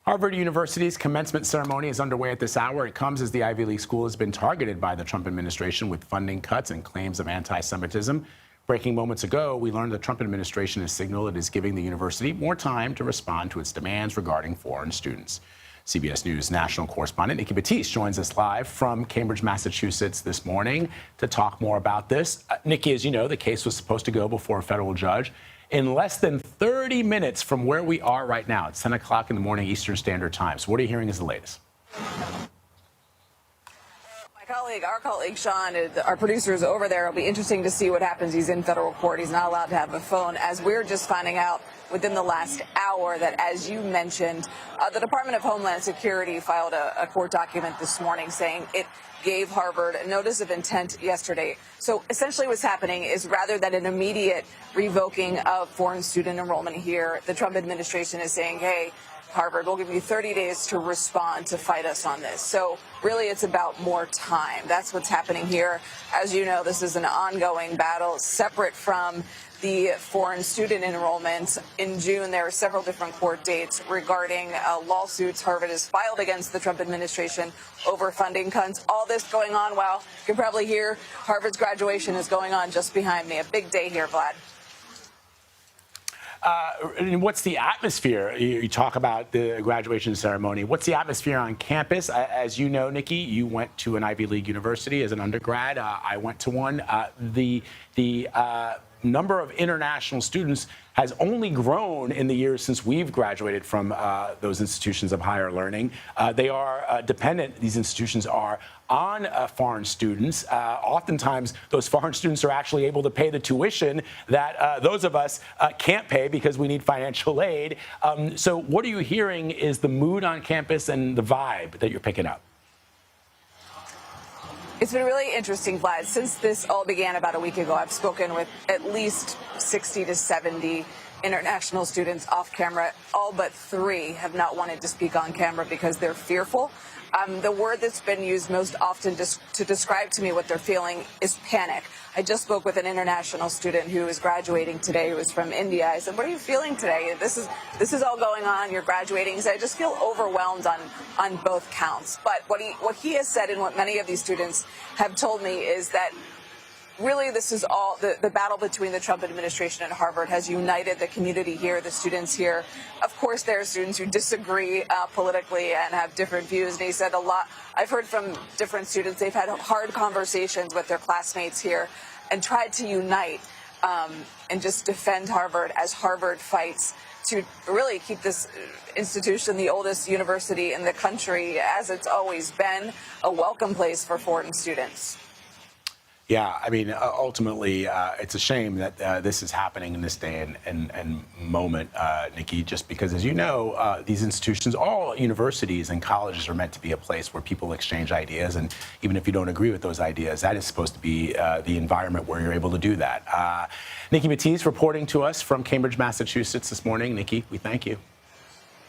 Harvard University's commencement ceremony is underway at this hour. It comes as the Ivy League school has been targeted by the Trump administration with funding cuts and claims of anti-Semitism. Breaking moments ago, we learned the Trump administration has signaled it is giving the university more time to respond to its demands regarding foreign students. CBS News national correspondent Nikki Battiste joins us live from Cambridge, Massachusetts this morning to talk more about this. Nikki, as you know, the case was supposed to go before a federal judge. In less than 30 minutes from where we are right now, it's 10 o'clock in the morning Eastern Standard Time. So what are you hearing is the latest? Our colleague Sean, our producer, is over there. It'll be interesting to see what happens. He's in federal court. He's not allowed to have a phone, as we're just finding out within the last hour that, as you mentioned, the Department of Homeland Security filed a court document this morning saying it gave Harvard a notice of intent yesterday. So essentially what's happening is, rather than an immediate revoking of foreign student enrollment here, the Trump administration is saying, hey, Harvard, we'll give you 30 days to respond, to fight us on this. So really, it's about more time. That's what's happening here. As you know, this is an ongoing battle separate from the foreign student enrollment. In June, there are several different court dates regarding lawsuits Harvard has filed against the Trump administration over funding cuts. All this going on while you can probably hear Harvard's graduation is going on just behind me. A big day here, Vlad. What's the atmosphere? You talk about the graduation ceremony. What's the atmosphere on campus? As you know, Nikki, you went to an Ivy League university as an undergrad. I went to one. The number of international students has only grown in the years since we've graduated from those institutions of higher learning. They are dependent, these institutions are, on foreign students. Oftentimes, those foreign students are actually able to pay the tuition that those of us can't pay because we need financial aid. So what are you hearing is the mood on campus and the vibe that you're picking up? It's been really interesting, Vlad. Since this all began about a week ago, I've spoken with at least 60 to 70 international students off camera. All but 3 have not wanted to speak on camera because they're fearful. The word that's been used most often to describe to me what they're feeling is panic. I just spoke with an international student who is graduating today, who is from India. I said, what are you feeling today? This is all going on. You're graduating. He said, I just feel overwhelmed on both counts. But what he has said, and what many of these students have told me, is that really, this is all the battle between the Trump administration and Harvard has united the community here, the students here. Of course, there are students who disagree politically and have different views. And he said a lot. I've heard from different students. They've had hard conversations with their classmates here and tried to unite and just defend Harvard as Harvard fights to really keep this institution, the oldest university in the country, as it's always been, a welcome place for foreign students. Yeah, I mean, ultimately, it's a shame that this is happening in this day and moment, Nikki, just because, as you know, these institutions, all universities and colleges are meant to be a place where people exchange ideas. And even if you don't agree with those ideas, that is supposed to be the environment where you're able to do that. Nikki Battiste reporting to us from Cambridge, Massachusetts this morning. Nikki, we thank you.